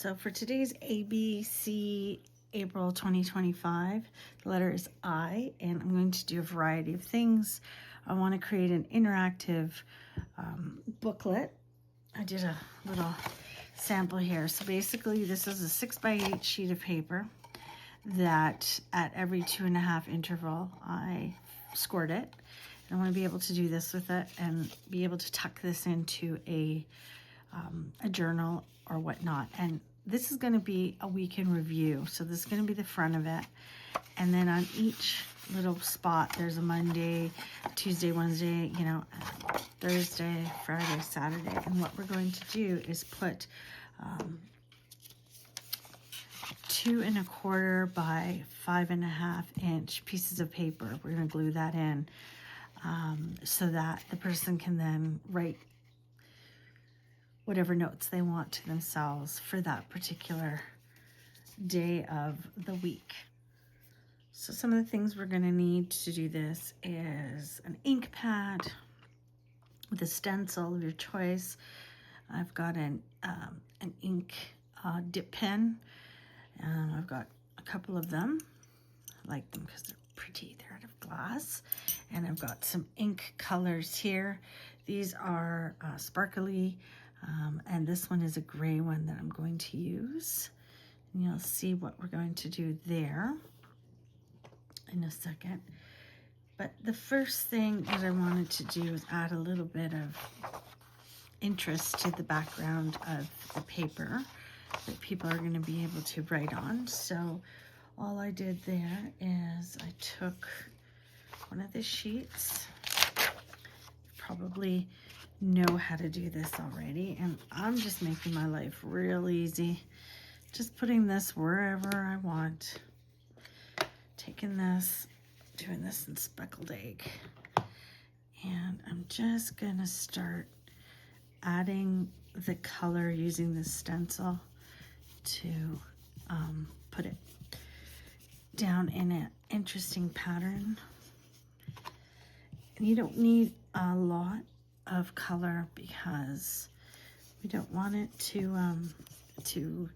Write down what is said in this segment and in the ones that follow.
So for today's ABC April 2025, the letter is I, and I'm going to do a variety of things. I want to create an interactive booklet. I did a little sample here. So basically this is a 6x8 sheet of paper that at every 2.5 interval I scored it. And I want to be able to do this with it and be able to tuck this into a journal or whatnot. And this is going to be a week in review. So this is going to be the front of it. And then on each little spot, there's a Monday, Tuesday, Wednesday, Thursday, Friday, Saturday. And what we're going to do is put 2¼ by 5½ inch pieces of paper. We're going to glue that in so that the person can then write whatever notes they want to themselves for that particular day of the week. So some of the things we're going to need to do this is an ink pad with a stencil of your choice. I've got an ink dip pen. I've got a couple of them. I like them because they're pretty. They're out of glass. And I've got some ink colors here. These are sparkly. And this one is a gray one that I'm going to use. And you'll see what we're going to do there in a second. But the first thing that I wanted to do is add a little bit of interest to the background of the paper that people are going to be able to write on. So all I did there is I took one of the sheets. Probably know how to do this already, and I'm just making my life real easy, just putting this wherever I want, taking this, doing this in speckled egg, and I'm just gonna start adding the color using this stencil to put it down in an interesting pattern. And you don't need a lot of color because we don't want it to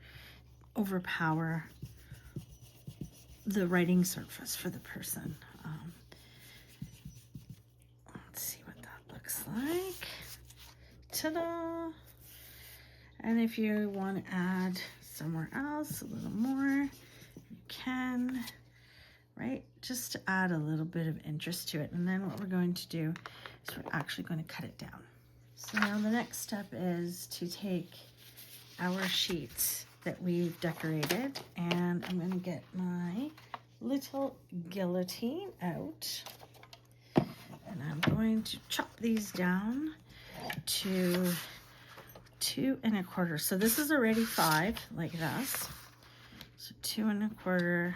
overpower the writing surface for the person. Let's see what that looks like. Ta-da! And if you want to add somewhere else a little more, you can, right? Just to add a little bit of interest to it. And then what we're going to do is we're actually going to cut it down. So now the next step is to take our sheets that we've decorated, and I'm going to get my little guillotine out, and I'm going to chop these down to 2¼ So this is already 5 like this. So 2¼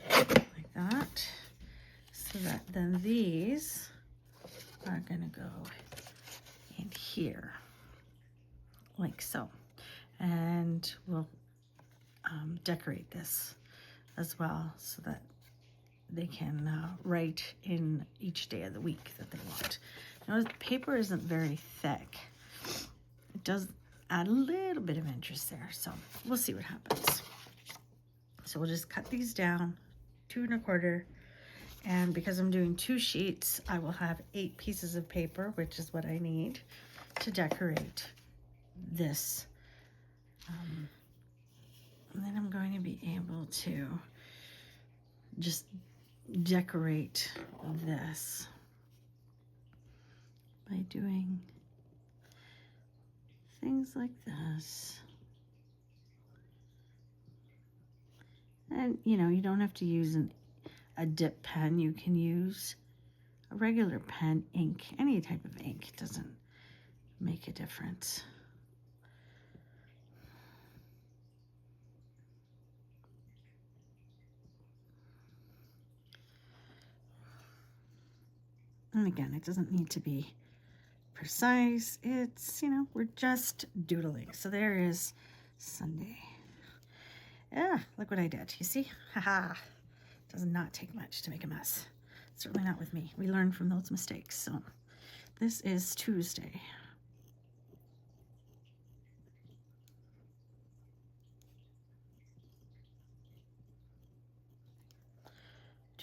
like that. So that then these are gonna go in here like so. And we'll decorate this as well so that they can write in each day of the week that they want. Now the paper isn't very thick. It does add a little bit of interest there, so we'll see what happens. So we'll just cut these down 2¼ and because I'm doing 2 sheets, I will have 8 pieces of paper, which is what I need to decorate this. And then I'm going to be able to just decorate this by doing things like this. And you don't have to use a dip pen. You can use a regular pen, ink, any type of ink. It doesn't make a difference. And again, it doesn't need to be precise. It's, we're just doodling. So there is Sunday. Yeah, look what I did. You see? Haha. Does not take much to make a mess. Certainly not with me. We learn from those mistakes. So this is Tuesday.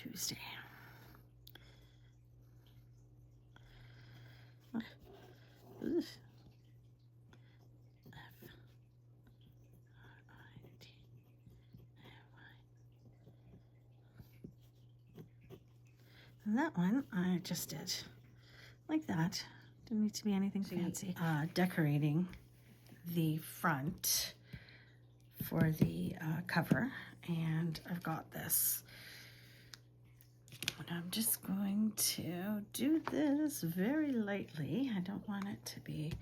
Tuesday. Ooh. And that one I just did like that. Didn't need to be anything fancy. Decorating the front for the cover, and I've got this. And I'm just going to do this very lightly. I don't want it to be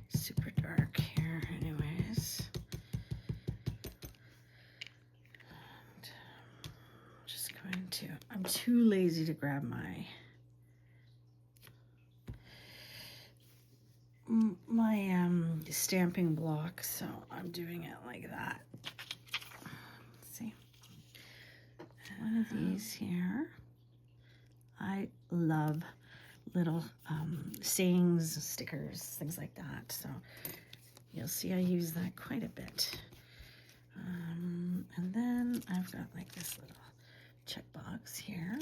super dark here anyways. And I'm just going to, I'm too lazy to grab my stamping block, so I'm doing it like that. Let's see. One of these here. I love little sayings, stickers, things like that. So you'll see I use that quite a bit. And then I've got like this little checkbox here.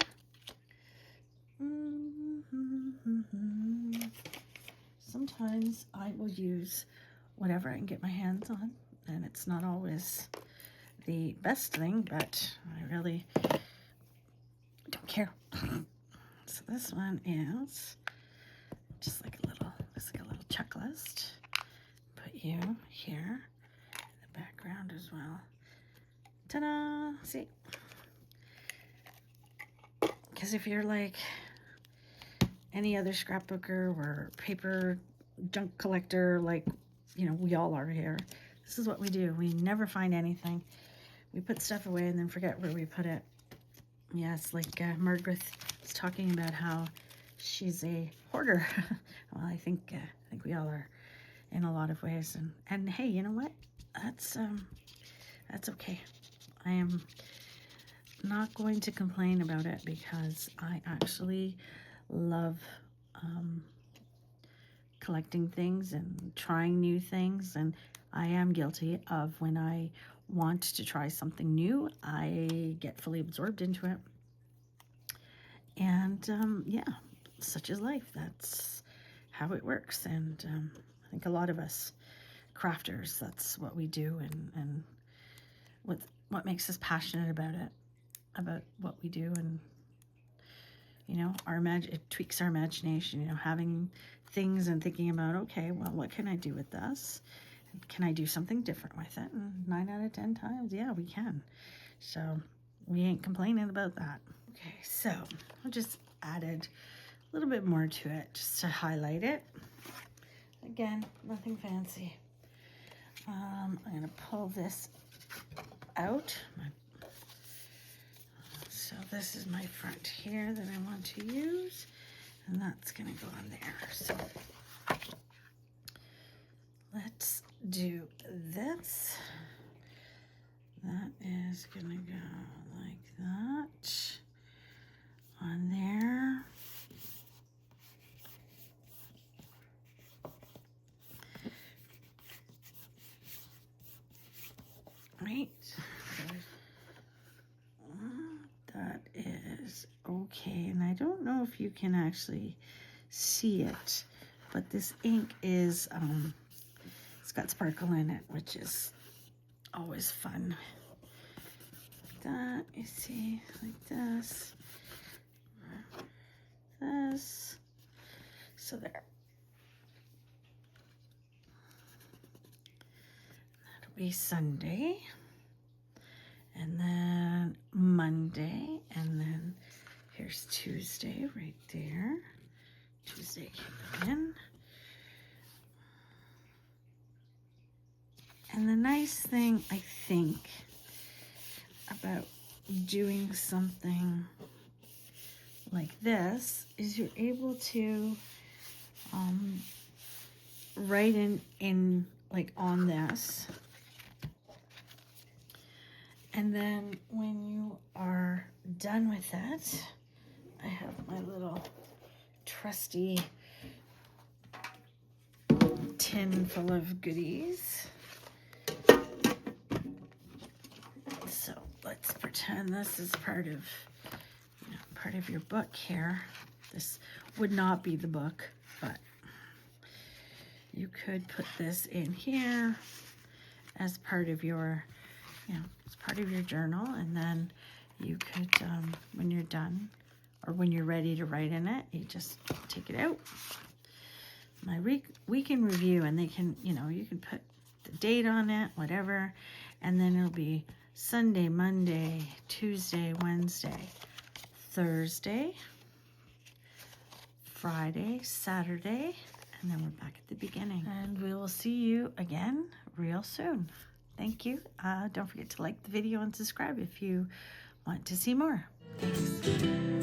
Sometimes I will use whatever I can get my hands on, and it's not always the best thing, but I really don't care. So this one is just like a little, it's like a little checklist. Put you here in the background as well. Ta-da! See? Because if you're like any other scrapbooker or paper junk collector, like, you know, we all are here, this is what we do. We never find anything. We put stuff away and then forget where we put it. Yes, like Margaret was talking about how she's a hoarder. Well, I think we all are in a lot of ways. And hey, you know what? That's okay. I am not going to complain about it because I actually love collecting things and trying new things, and I am guilty of when I want to try something new, I get fully absorbed into it. And yeah, such is life. That's how it works. And I think a lot of us crafters, that's what we do, and what makes us passionate about it, about what we do. And you know, it tweaks our imagination, you know, having things and thinking about, okay, well, what can I do with this? Can I do something different with it? And 9 out of 10 times, yeah, we can. So we ain't complaining about that. Okay, so I just added a little bit more to it just to highlight it. Again, nothing fancy. I'm gonna pull this out. So this is my front here that I want to use, and that's gonna go on there. So let's do this. That is gonna go like that on there. Right. That is okay. And I don't know if you can actually see it, but this ink is, it's got sparkle in it, which is always fun. Like that, you see, like this. This. So there. That'll be Sunday. And then Monday, and then here's Tuesday right there. Tuesday came in. And the nice thing, I think, about doing something like this is you're able to write in like on this. And then when you are done with it, I have my little trusty tin full of goodies. So let's pretend this is part of part of your book here. This would not be the book, but you could put this in here as part of your, as part of your journal, and then you could, when you're done or when you're ready to write in it, you just take it out. My week in review, and they can, you can put the date on it, whatever, and then it'll be Sunday, Monday, Tuesday, Wednesday, Thursday, Friday, Saturday, and then we're back at the beginning. And we will see you again real soon. Thank you. Don't forget to like the video and subscribe if you want to see more. Thanks.